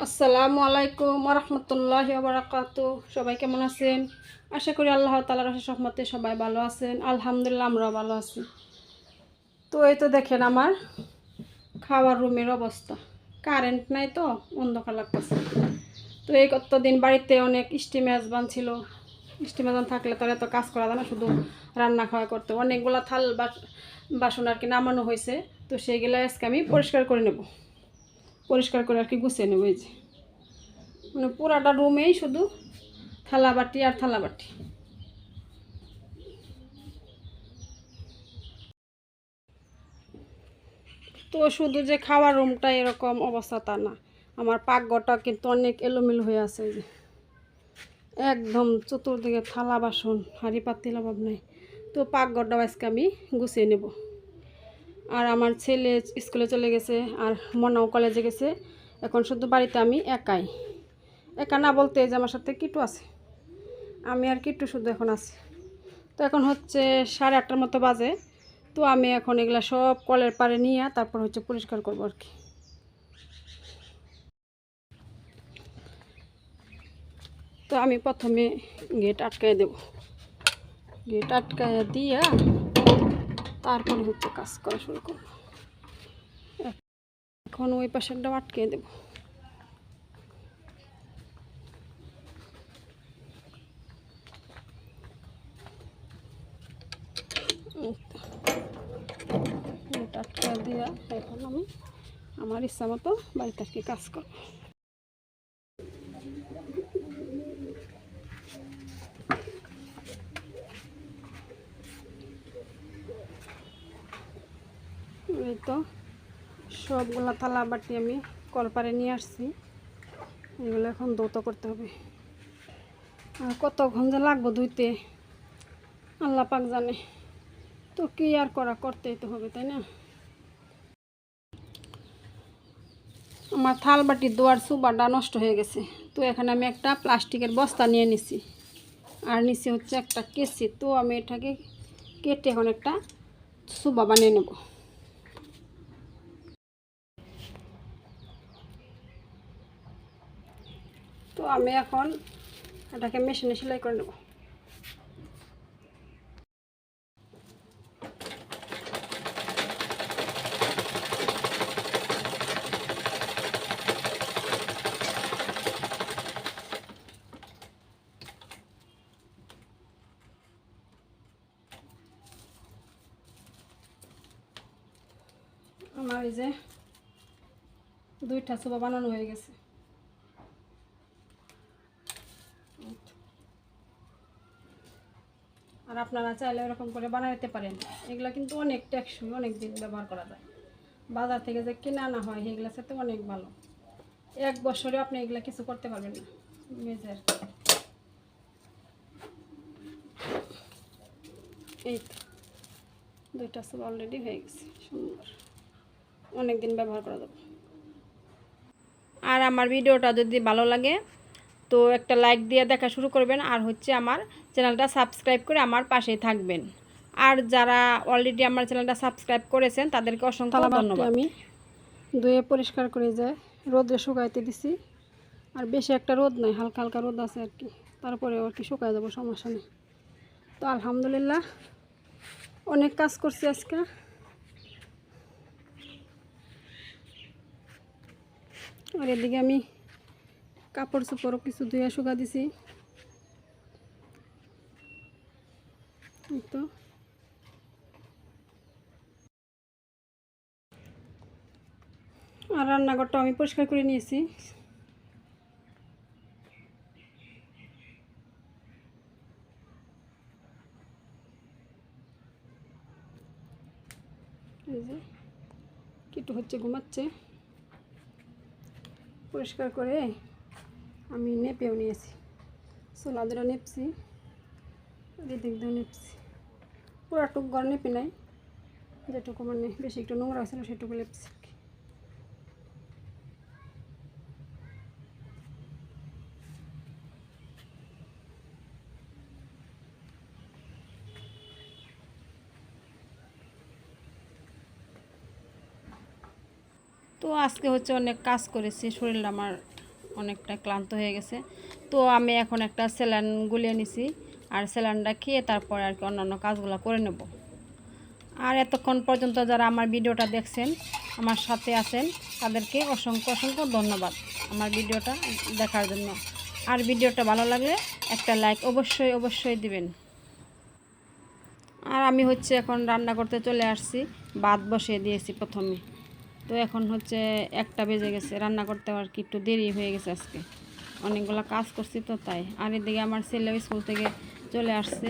আসসালামু আলাইকুম রহমতুল্লাহি ওয়া বারাকাতুহু। সবাই কেমন আছেন? আশা করি আল্লাহ তাআলার অশেষ রহমতে সবাই ভালো আছেন। আলহামদুলিল্লাহ আমরাও ভালো আছি। তো এই তো দেখেন আমার খাওয়ার রুমের অবস্থা। কারেন্ট নাই তো অন্ধকার লাগতেছে। তো এই কতদিন বাড়িতে অনেক স্টিম মেজবান ছিল। স্টিম মেজবান থাকলে তো এত কাজ করা যায় না, শুধু রান্না খাওয়া করতে। অনেকগুলো থাল বাসন আর কি নামানো হয়েছে। তো সেইগুলো আজকে আমি পরিষ্কার করে নেব। পরিষ্কার করে আর কি গুছিয়ে নেব। এই যে মানে পুরাটা রুমেই শুধু থালাবাটি আর থালাবাটি। তো শুধু যে খাওয়ার রুমটা এরকম অবস্থা তা না, আমার পাকঘরটা কিন্তু অনেক এলোমেলো হয়ে আছে। যে একদম চতুর্দিকে থালা বাসন হাঁড়ি পাতিল অভাব নেই। তো পাকঘরটাও আজকে আমি গুছিয়ে নেব। আর আমার ছেলে স্কুলে চলে গেছে, আর মনাও কলেজে গেছে। এখন শুধু বাড়িতে আমি একাই। একা না বলতে যে আমার সাথে কিটু আছে, আমি আর কিটু শুধু এখন আছি। তো এখন হচ্ছে 8:30টার মতো বাজে। তো আমি এখন এগুলা সব কলের পাড়ে নিয়ে তারপর হচ্ছে পরিষ্কার করবো আর কি। তো আমি প্রথমে গেট আটকায় দেব। গেট আটকায় দিয়া তারপরে হচ্ছে কাজ করা শুরু করব। এখন ওই পাশেরটাও আটকে দেব। গেট আটকায় দিয়া এখন আমি আমার ইচ্ছা মতো বাড়িতে আর কি কাজ করব। এই তো সবগুলা থালা বাটি আমি কলপারে নিয়ে আসছি। এগুলো এখন ধৌত করতে হবে। আর কতক্ষণ যে লাগবো ধুইতে আল্লাহ পাক জানে। তো কি আর করতেই তো হবে, তাই না? আমার থাল বাটি দোয়ার সুবাটা নষ্ট হয়ে গেছে। তো এখানে আমি একটা প্লাস্টিকের বস্তা নিয়ে নিছি, আর নিচে হচ্ছে একটা কেসি। তো আমি এটাকে কেটে এখন একটা সুবা বানিয়ে নেব। তো আমি এখন এটাকে মেশিনে সেলাই করে নেব। আমার এই যে 2টা সুবা বানানো হয়ে গেছে। আর আপনারা চাইলে এরকম করে বানাইতে পারেন। এগুলা কিন্তু অনেক টেকসই, অনেক দিন ব্যবহার করা যায়। বাজার থেকে যে কিনে আনা হয় সেগুলোর সাথে অনেক ভালো। 1 বছরে আপনি এগুলা কিছু করতে পারবেন না মেজের। এই তো 2টা সুবা অলরেডি হয়ে গেছে, সুন্দর, অনেক দিন ব্যবহার করা যাবে। আর আমার ভিডিওটা যদি ভালো লাগে তো একটা লাইক দিয়ে দেখা শুরু করবেন, আর হচ্ছে আমার চ্যানেলটা সাবস্ক্রাইব করে আমার পাশেই থাকবেন। আর যারা অলরেডি আমার চ্যানেলটা সাবস্ক্রাইব করেছেন তাদেরকে অসংখ্য ধন্যবাদ। আমি ধুয়ে পরিষ্কার করে যায় রোদে শুকাইতে দিছি। আর বেশি একটা রোদ নাই, হালকা হালকা রোদ আছে আর কি। তারপরে আর কি শুকায় যাবো, সমস্যা নেই। তো আলহামদুলিল্লাহ অনেক কাজ করছি আজকে। আর এদিকে আমি কাপড় চোপড়ও কিছু ধুয়ে শুকা দিছি। তো আর রান্নাঘরটা আমি পরিষ্কার করে নিয়েছি। এই যে কিটু হচ্ছে ঘুমাচ্ছে। পরিষ্কার করে আমি নেপেও নিয়েছি, সোলা ধরে নেপছি, এদিক দিয়ে নেপছি। পুরাটুক ঘর নেপি নাই, যেটুকু মানে বেশি একটু নোংরা হয়েছিল সেটুকু লেপছি। তো আজকে হচ্ছে অনেক কাজ করেছি, শরীরটা আমার অনেকটা ক্লান্ত হয়ে গেছে। তো আমি এখন একটা স্যালাইন গুলিয়ে নিছি, আর স্যালাইনটা খেয়ে তারপরে আর কি অন্যান্য কাজগুলো করে নেব। আর এতক্ষণ পর্যন্ত যারা আমার ভিডিওটা দেখছেন, আমার সাথে আছেন, তাদেরকে অসংখ্য অসংখ্য ধন্যবাদ আমার ভিডিওটা দেখার জন্য। আর ভিডিওটা ভালো লাগলে একটা লাইক অবশ্যই অবশ্যই দিবেন। আর আমি হচ্ছে এখন রান্না করতে চলে আসছি, ভাত বসিয়ে দিয়েছি প্রথমে। তো এখন হচ্ছে 1টা বেজে গেছে, রান্না করতে আর কি একটু দেরি হয়ে গেছে আজকে, অনেকগুলো কাজ করছি তো তাই। আর এদিকে আমার ছেলে স্কুল থেকে চলে আসছে,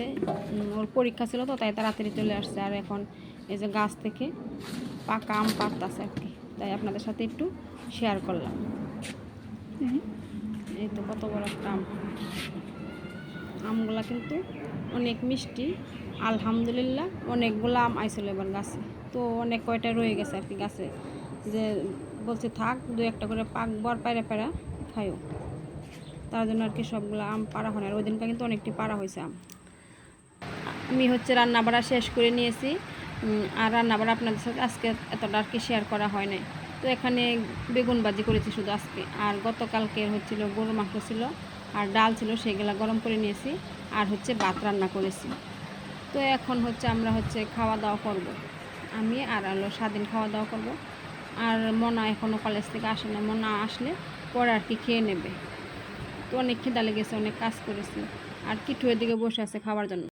ওর পরীক্ষা ছিল তো তাই তাড়াতাড়ি চলে আসছে। আর এখন এই যে গাছ থেকে পাকা আম পাড়তাছে আর কি, তাই আপনাদের সাথে একটু শেয়ার করলাম। এই তো কত বড় একটা আম, আমগুলা কিন্তু অনেক মিষ্টি। আলহামদুলিল্লাহ অনেকগুলো আম আইছিল এবার গাছে, তো অনেক কয়টা রয়ে গেছে আর কি গাছে, যে বলছে থাক 2-1টা করে পাক বর পায়রা পায়রা খাইও, তার জন্য আর কি সবগুলো আম পাড়া হয়। আর ওই দিনটা কিন্তু অনেকটি পাড়া হয়েছে আম। আমি হচ্ছে রান্নাবাড়া শেষ করে নিয়েছি, আর রান্নাবাড়া আপনাদের সাথে আজকে এতটা আর কি শেয়ার করা হয় নাই। তো এখানে বেগুন ভাজি করেছি শুধু আজকে, আর গতকালকে হচ্ছিল গরুর মাংস ছিল আর ডাল ছিল, সেগুলো গরম করে নিয়েছি, আর হচ্ছে ভাত রান্না করেছি। তো এখন হচ্ছে আমরা হচ্ছে খাওয়া দাওয়া করব, আমি আর আলো স্বাধীন খাওয়া দাওয়া করব। আর মনা এখনও কলেজ থেকে আসে না, মনা আসলে পরে আর কি খেয়ে নেবে। তো অনেক খিদা লেগেছে, অনেক কাজ করেছি। আর কিটু এদিকে বসে আছে খাওয়ার জন্য।